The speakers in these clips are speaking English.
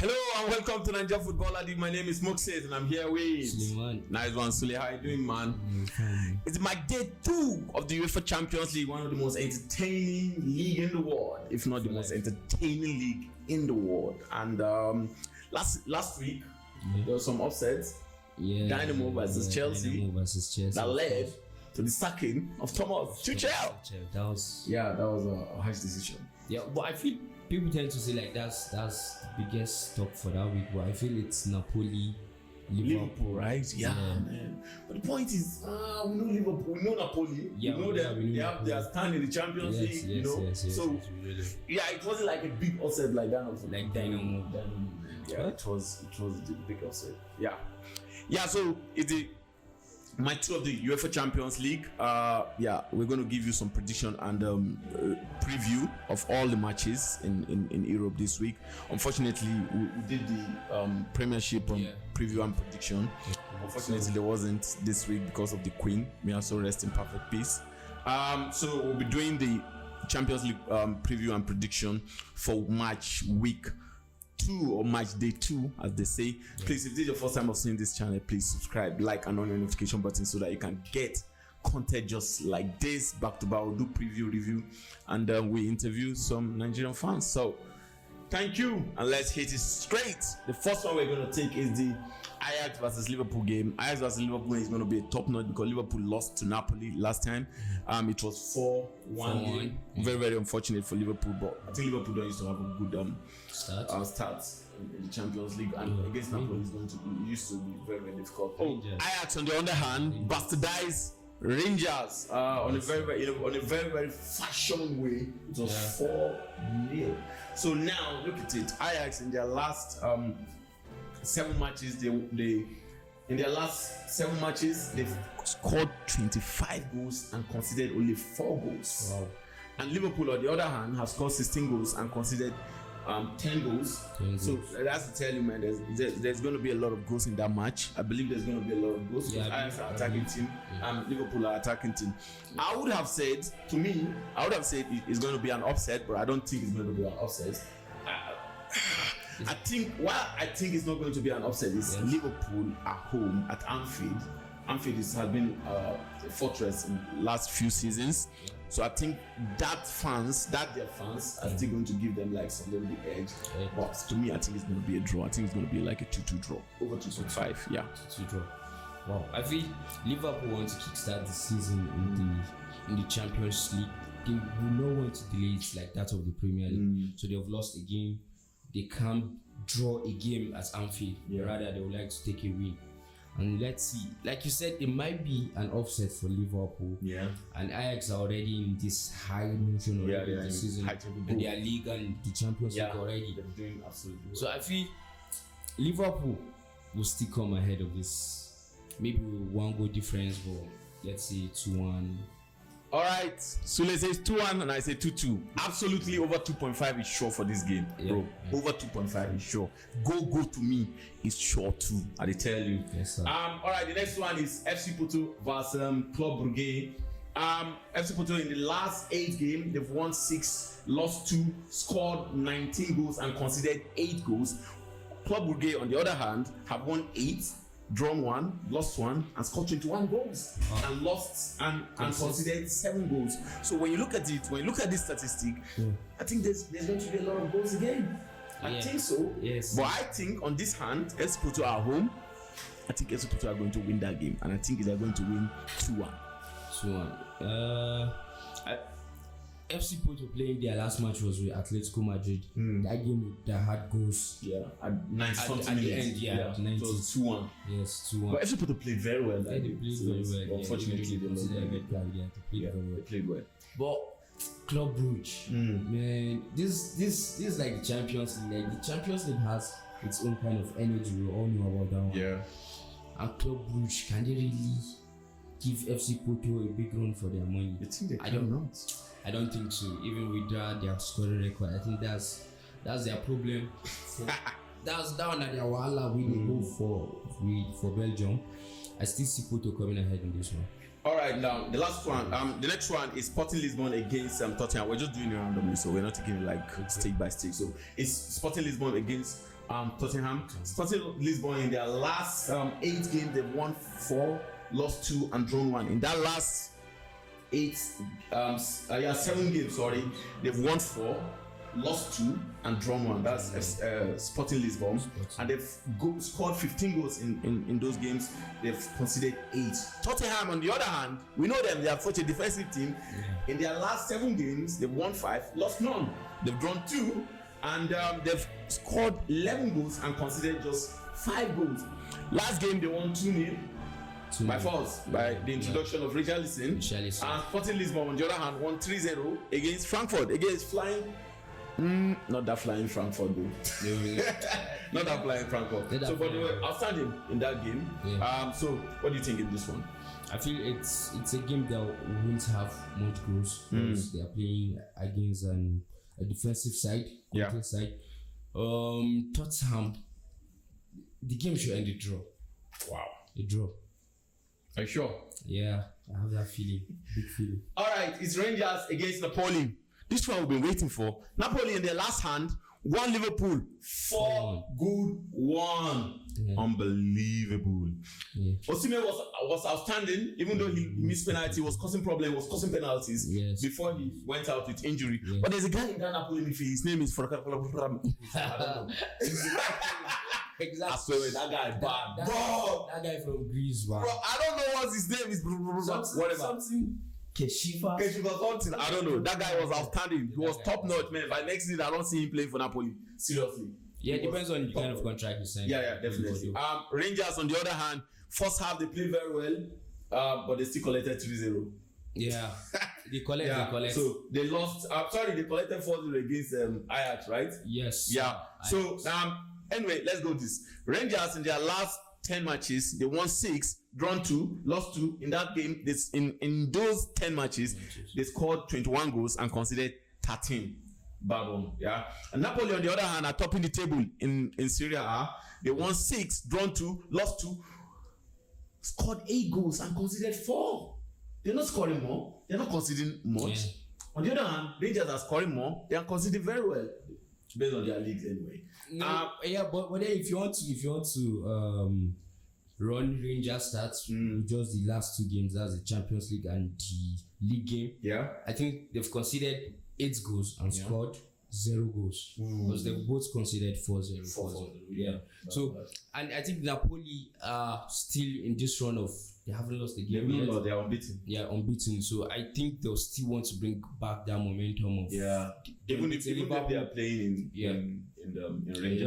Hello and welcome to Naija Footboll. My name is Muqsit and I'm here with Sule. Nice one, Sule. How you doing, man? It's my day 2 of the UEFA Champions League, one of the most entertaining league in the world, if not the most entertaining league in the world. And last week there was some upsets. Dynamo versus Chelsea. That led to the sacking of Thomas Tuchel. That was a harsh decision. Yeah, but I feel people tend to say like that's the biggest stop for that week, but I feel it's Napoli, Liverpool, right? Yeah, man. But the point is, we know Liverpool, we know Napoli, we know them. They are standing in the Champions League, it wasn't like a big upset like that. Like Dynamo. Yeah, it was the big upset. Yeah. So it's the my 2 of the UEFA Champions League. We're going to give you some prediction and preview of all the matches in Europe this week. Unfortunately, we did the Premiership preview and prediction. Unfortunately, there wasn't this week because of the Queen. May also rest in perfect peace. So we'll be doing the Champions League preview and prediction for match week 2 or match day 2, as they say. Please, if this is your first time of seeing this channel, please subscribe, like, and on your notification button so that you can get content just like this back to back. We'll do preview, review, and we interview some Nigerian fans. So thank you, and let's hit it straight. The first one we're going to take is the Ajax versus Liverpool game. Ajax versus Liverpool is going to be a top notch because Liverpool lost to Napoli last time. It was 4-1. Very, very unfortunate for Liverpool, but I think Liverpool don't used to have a good start in the Champions League, and against Napoli used to be very, very difficult. Ajax, on the other hand, bastardized Rangers on a very, very fashion way. It was 4-0. So now look at it. Ajax in their last 7 matches, they've scored 25 goals and conceded only 4 goals. Wow. And Liverpool, on the other hand, have scored 16 goals and conceded 10 goals. So that's to tell you, man, there's going to be a lot of goals in that match. I believe there's going to be a lot of goals because Ajax are attacking team and Liverpool are attacking team. I would have said it's going to be an upset, but I don't think it's going to be an upset. I think it's not going to be an upset is Liverpool at home at Anfield. Anfield has been a fortress in the last few seasons. So I think their fans are still going to give them like some little bit edge. But to me, I think it's going to be a draw. I think it's going to be like a 2-2 draw. Over 2.5, 2-2 draw. Wow. I feel Liverpool want to kickstart the season in the Champions League. They will not want to delay it like that of the Premier League. So they have lost a game. They can't draw a game at Anfield. Rather, they would like to take a win. And let's see. Like you said, it might be an offset for Liverpool. And Ajax are already in this high motion already this season. And their league and the Champions League already. They're doing absolutely well. So I feel Liverpool will still come ahead of this. Maybe with 1 goal difference, but let's say 2-1. Alright, Sule says 2-1 and I say 2-2. Absolutely over 2.5 is sure for this game, bro. Over 2.5 is sure. Go to me is sure too. I tell you. Yes, sir. Alright, the next one is FC Porto versus Club Brugge. FC Porto in the last 8 games, they've won 6, lost 2, scored 19 goals and conceded 8 goals. Club Brugge, on the other hand, have won 8, drawn 1, lost 1, and scored 21 goals and lost and conceded 7 goals. So when you look at it, when you look at this statistic, I think there's going to be a lot of goals again. I think so. Yes. But I think on this hand, FC Porto are home. I think FC Porto are going to win that game, and I think they're going to win 2-1. FC Porto playing their last match was with Atletico Madrid. That game that had goals. At 90 minutes. It was 2-1. Yes, 2-1. But FC Porto played very well. They played very well. Unfortunately, they played well. But Club Brugge, man, this is like the Champions League. Like the Champions League has its own kind of energy. We all know about that one. And Club Brugge, can they really give FC Porto a big run for their money? I don't know. I don't think so. Even with their scoring record, I think that's their problem. That's down at their wahala we go for Belgium. I still see Porto coming ahead in this one. All right, now the last one. The next one is Sporting Lisbon against Tottenham. We're just doing it randomly, so we're not taking it like stage by stage. So it's Sporting Lisbon against Tottenham. Sporting Lisbon in their last 8 games, they've won 4, lost 2, and drawn 1. In that last 7 games, sorry, they've won 4, lost 2, and drawn 1. That's Sporting Lisbon, and they've scored 15 goals in those games. They've conceded 8. Tottenham, on the other hand, we know them. They are such a defensive team. In their last 7 games, they've won 5, lost none. They've drawn 2, and they've scored 11 goals and conceded just 5 goals. Last game, they won 2-0. By force, by the introduction of Richarlison. And Sporting Lisbon, on the other hand, won 3-0 against Frankfurt, against flying. Not that flying Frankfurt, though. Not that flying Frankfurt. So, but they were outstanding in that game. So, what do you think in this one? I feel it's a game that won't have much goals because they are playing against a defensive side, side. Tottenham, the game should end a draw. Wow, a draw. Are you sure? Yeah, I have that feeling, big feeling. All right, it's Rangers against Napoli. This one we've been waiting for. Napoli in their last hand won Liverpool 4 good 1. Unbelievable. Osimhen was outstanding, even though he missed penalty, was causing problems, was causing penalties before he went out with injury. But there's a guy in that Napoli midfield. His name is I don't know. Exactly. I swear that guy bad. That guy from Greece, man. Bro, I don't know what his name is. Whatever. Something. Keshifa something. I don't know. That guy was outstanding. He was top notch, man. By next season, I don't see him playing for Napoli. Seriously. Yeah, it depends on the kind of contract you sign. Yeah, definitely. Rangers, on the other hand, first half they played very well, but they still collected 3-0. Yeah, they collect. So they lost. They collected 4-0 against Ajax, right? Yes. Yeah. So anyway, let's go this. Rangers in their last 10 matches, they won 6, drawn 2, lost 2. In that game, in those 10 matches, they scored 21 goals and conceded 13. Bad one, yeah. And Napoli, on the other hand, are topping the table in Serie A. They won 6, drawn 2, lost 2, scored 8 goals and conceded 4. They're not scoring more. They're not conceding much. Yeah. On the other hand, Rangers are scoring more. They are conceding very well, based on their leagues anyway. No, but then if you want to run Rangers stats with just the last 2 games, that's the Champions League and the league game. Yeah, I think they've conceded 8 goals and scored 0 goals because they've both conceded 4-0. Yeah. So and I think Napoli are still in this run of they haven't lost the game yet. They are unbeaten. Yeah, unbeaten. So I think they'll still want to bring back that momentum of even if they are playing in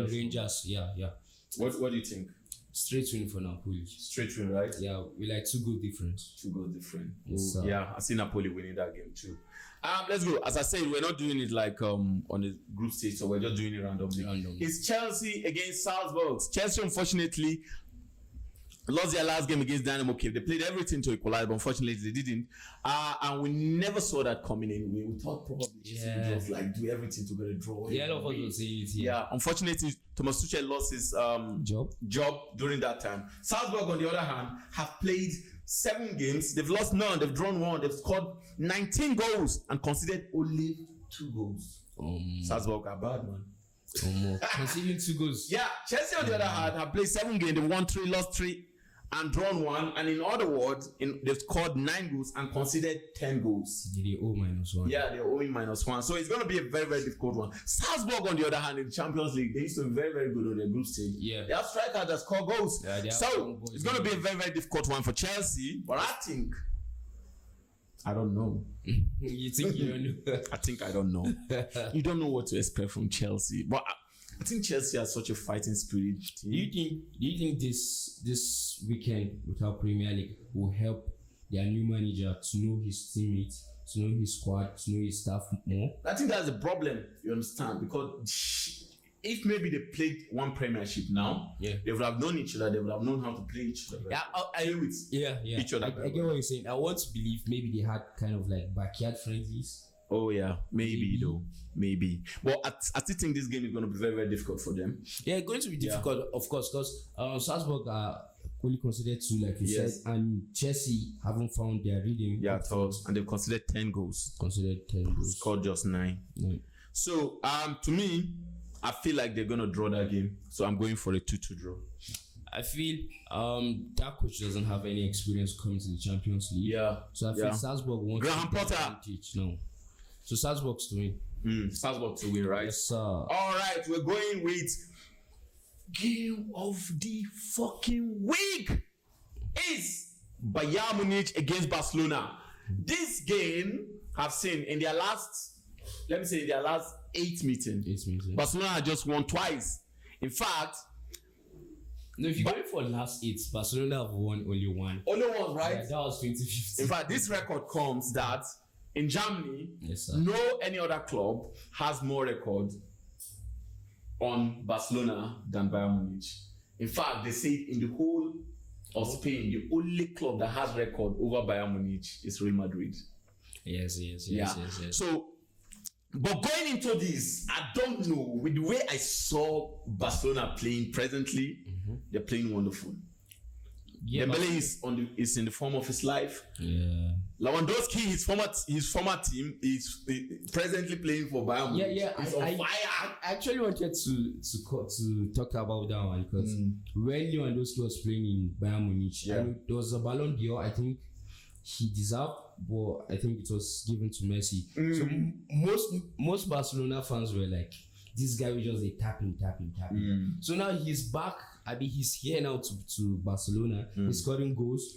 Rangers. Yeah. What do you think? Straight win for Napoli. Straight win, right? Yeah, we like 2 goal difference. 2 goal difference. Yes, yeah, I see Napoli winning that game too. Let's go. As I said, we're not doing it like on a group stage, so we're just doing it randomly. It's Chelsea against Salzburg. Chelsea, unfortunately, lost their last game against Dynamo Kiev. They played everything to equalize, but unfortunately they didn't. And we never saw that coming in. We thought probably Chelsea would just do everything to get a draw. Yeah, a lot of us will say it. Yeah, unfortunately, Thomas Tuchel lost his job during that time. Salzburg, on the other hand, have played 7 games. They've lost none. They've drawn 1. They've scored 19 goals and conceded only 2 goals. Salzburg are bad, man. Conceding 2 goals. Yeah, Chelsea, on the other hand, have played 7 games. They've won 3, lost 3. And drawn 1, and in other words, they've scored 9 goals and conceded 10 goals. They owe -1. Yeah, they're owing -1. So it's going to be a very, very difficult one. Salzburg, on the other hand, in the Champions League, they used to be very, very good on their group stage. Yeah. They have strikers that score goals. Yeah, so it's going to be a very, very difficult one for Chelsea. But I don't know. You think you don't know? I think I don't know. You don't know what to expect from Chelsea. But I think Chelsea has such a fighting spirit. Do you think this weekend with our Premier League will help their new manager to know his teammates, to know his squad, to know his staff more? I think that's the problem, you understand, because if maybe they played one Premiership now, they would have known each other, they would have known how to play each other. Each other. I get what you're saying. I want to believe maybe they had kind of like backyard friendlies. Oh yeah, maybe. Maybe. But I still think this game is going to be very, very difficult for them. Yeah, it's going to be difficult, of course, because Salzburg are only considered 2, like you said, and Chelsea haven't found their rhythm. Yeah, and they've considered 10 goals. Scored just 9. So, to me, I feel like they're gonna draw that game, so I'm going for a 2-2 draw. I feel that coach doesn't have any experience coming to the Champions League. Yeah. So I feel Salzburg wants Graham Potter. advantage. No. So Salzburg's to win. Salzburg to win, right? Yes, sir. All right, we're going with game of the fucking week is Bayern Munich against Barcelona. This game I've seen in their last, let me say, their last 8 meetings. Barcelona had just won twice. In fact, no, if you go for last 8, Barcelona have won only one. Only one, right? Yeah, that was 2015. In fact, this record comes that in Germany, yes, no any other club has more record on Barcelona than Bayern Munich. In fact, they say in the whole of Spain, the only club that has record over Bayern Munich is Real Madrid. Yes. So, but going into this, I don't know, with the way I saw Barcelona playing presently, they're playing wonderful. Yeah, Dembele is in the form of his life. Yeah. Lewandowski, his former team, is presently playing for Bayern Munich. Yeah. He's on fire. I actually wanted to talk about that one because when Lewandowski was playing in Bayern Munich, there was a Ballon d'Or. I think he deserved, but I think it was given to Messi. So most Barcelona fans were like, this guy was just a tapping. So now he's back. I mean, he's here now to Barcelona. He's scoring goals.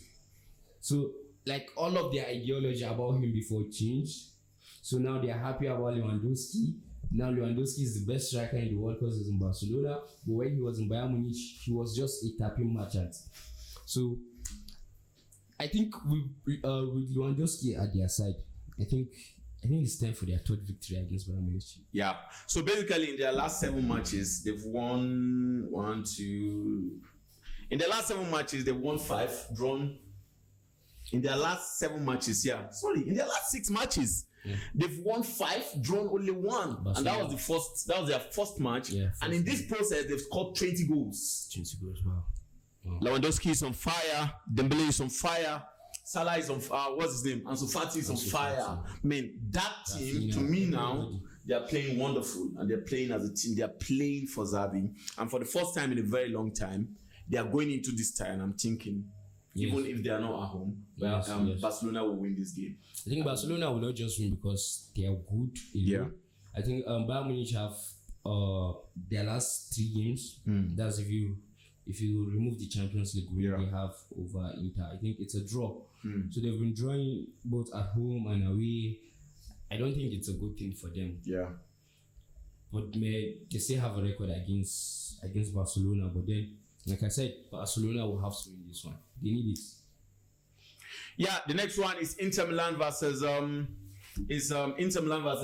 So like all of their ideology about him before changed. So now they're happy about Lewandowski. Now Lewandowski is the best striker in the world because he's in Barcelona. But when he was in Bayern Munich, he was just a tapping merchant. So I think with Lewandowski at their side, I think it's time for their third victory against Bayern Munich. Yeah. So basically, in their last 7 matches, they've won 1, 2. In their last 7 matches, they've won 5, drawn. In their last 7 matches, in their last 6 matches, they've won 5, drawn only 1, and that was their first match. Yeah, and in this process, they've scored 20 goals. 20 goals, wow. Lewandowski is on fire. Dembele is on fire. Salah is on fire. What's his name? Ansu Fati is on fire. Man, that team, to me now, they are playing wonderful, and they're playing as a team. They are playing for Xavi, and for the first time in a very long time, they are going into this tie. And I'm thinking, even if they are not at home, Barcelona will win this game. I think Barcelona will not just win because they are good. I think Bayern Munich have their last 3 games. That's if you remove the Champions League win they have over Inter. I think it's a draw. So they've been drawing both at home and away. I don't think it's a good thing for them. Yeah. But they still have a record against Barcelona. But then, like I said, Barcelona will have to win this one. They need it. Yeah, the next one is Inter Milan versus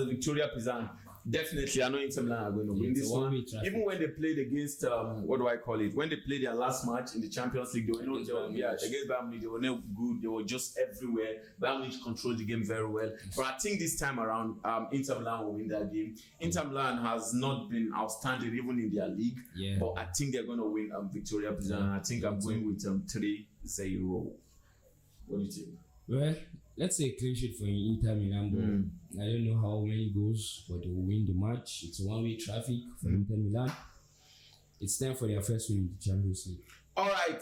Victoria Plzen. Definitely, I know Inter Milan are going to win this one. Even when they played against what do I call it? When they played their last match in the Champions League, they were against Bayern Munich. They were not good. They were just everywhere. Bayern Munich controlled the game very well. But I think this time around, Inter Milan will win that game. Inter Milan has not been outstanding even in their league. Yeah. But I think they're going to win Victoria Plzen. I think I'm going with 3-0. What do you think? Well, let's say a clean sheet for Inter Milan, but I don't know how many goals, but they will win the match. It's a one-way traffic for Inter Milan. It's time for their first win in the Champions League. All right.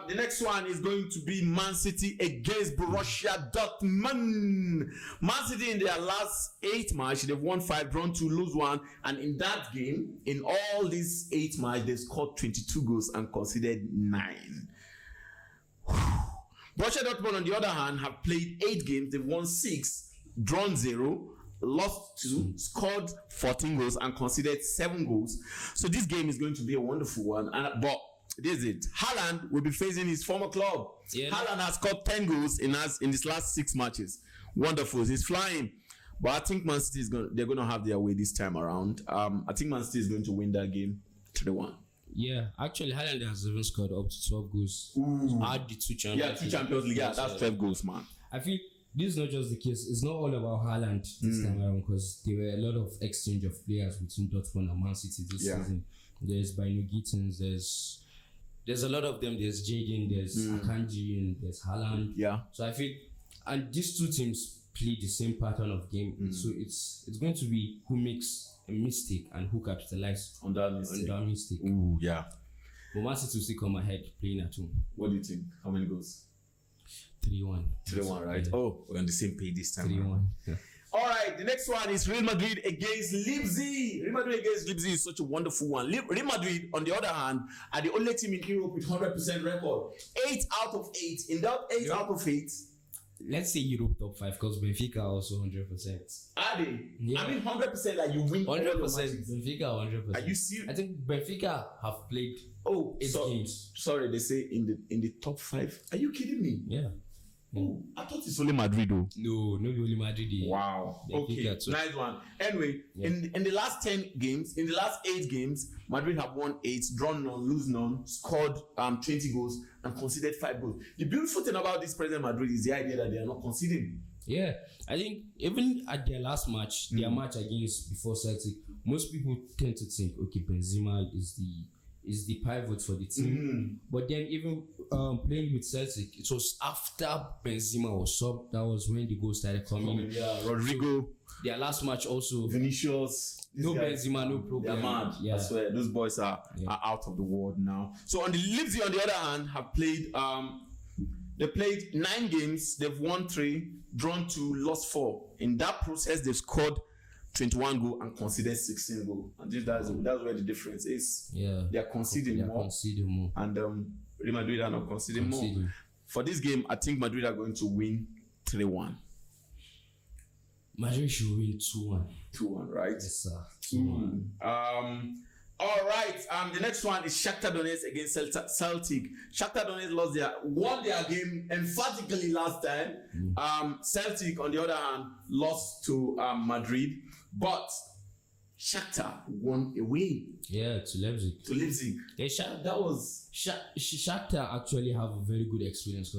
The next one is going to be Man City against Borussia Dortmund. Man City in their last 8 matches, they've won 5, drawn 2, lose 1, and in that game, in all these 8 matches, they've scored 22 goals and conceded 9. Borussia Dortmund, on the other hand, have played 8 games. They've won 6, drawn 0, lost 2, scored 14 goals, and conceded 7 goals. So this game is going to be a wonderful one. But this is it. Haaland will be facing his former club. Yeah. Haaland has scored 10 goals in his last 6 matches. Wonderful. He's flying. But I think Man City they're going to have their way this time around. I think Man City is going to win that game 3-1. Yeah, actually, Haaland has even scored up to 12 goals. Add the 2 Champions League. 2 Champions League. Yeah, that's 12 goals, man. I feel this is not just the case. It's not all about Haaland this time around because there were a lot of exchange of players between Dortmund and Man City this season. There's Bino Gittins, there's a lot of them. There's Jaden, there's Akanji, and there's Haaland. Yeah. So I feel, and these 2 teams play the same pattern of game. So it's going to be who makes mistake and who capitalized on that mistake. Ooh, yeah. But Man City will still come ahead playing at home. What do you think? How many goals? 3-1. 3-1, right? Yeah. Oh, we're on the same page this time. 3-1. Yeah. All right, the next one is Real Madrid against Leipzig. Real Madrid against Leipzig is such a wonderful one. Real Madrid, on the other hand, are the only team in Europe with 100% record. 8 out of 8. In that 8 out of 8, let's say Europe top 5 because Benfica are also 100%. Are they? Yeah. I mean 100% like you win 100%. Benfica 100%. Are you serious? I think Benfica have played 8 games. Sorry, they say in the top 5. Are you kidding me? Yeah. Oh, I thought it's only Madrid though. No, only Madrid. Wow. Okay, nice one. Anyway, in the last 10 games, in the last 8 games, Madrid have won 8, drawn none, lose none, scored 20 goals, and conceded 5 goals. The beautiful thing about this present Madrid is the idea that they are not conceding. Yeah, I think even at their last match, their match against before Celtic, most people tend to think, okay, Benzema is the pivot for the team. But then even playing with Celtic, it was after Benzema was subbed. That was when the goals started coming. Yeah, Rodrigo. So their last match also. Vinicius. No Benzema, no problem. They're mad. Yeah. I swear, those boys are out of the world now. So on the Leipzig, on the other hand, have played. They played 9 games. They've won 3, drawn 2, lost 4. In that process, they've scored 21 goals and conceded 16 goals. And that's where the difference is. Yeah. They are conceding more. And Real Madrid are not conceding more. For this game, I think Madrid are going to win 3-1. Madrid should win 2-1. 2-1, right? Yes, sir. 2-1. All right. The next one is Shakhtar Donetsk against Celtic. Shakhtar Donetsk won their game emphatically last time. Celtic, on the other hand, lost to Madrid, but Shakhtar won away. Yeah, to Leipzig. Yeah, Shakhtar actually have a very good experience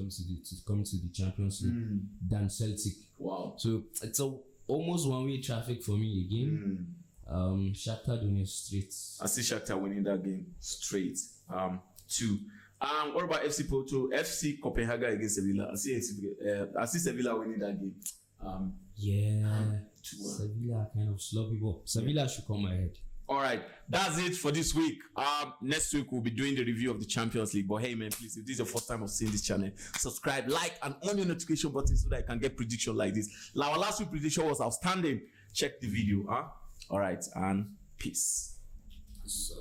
coming to the Champions League than Celtic. Wow. So it's almost one-way traffic for me again. Shakhtar Donetsk straight. I see Shakhtar winning that game straight. 2. What about FC Porto? FC Copenhagen against Sevilla. I see Sevilla winning that game. 2-1. Sevilla are kind of sloppy, but Sevilla should come ahead. All right, that's it for this week. Next week we'll be doing the review of the Champions League. But hey man, please, if this is your first time of seeing this channel, subscribe, like, and on your notification button so that I can get prediction like this. Our last week prediction was outstanding. Check the video, huh? All right, and peace. So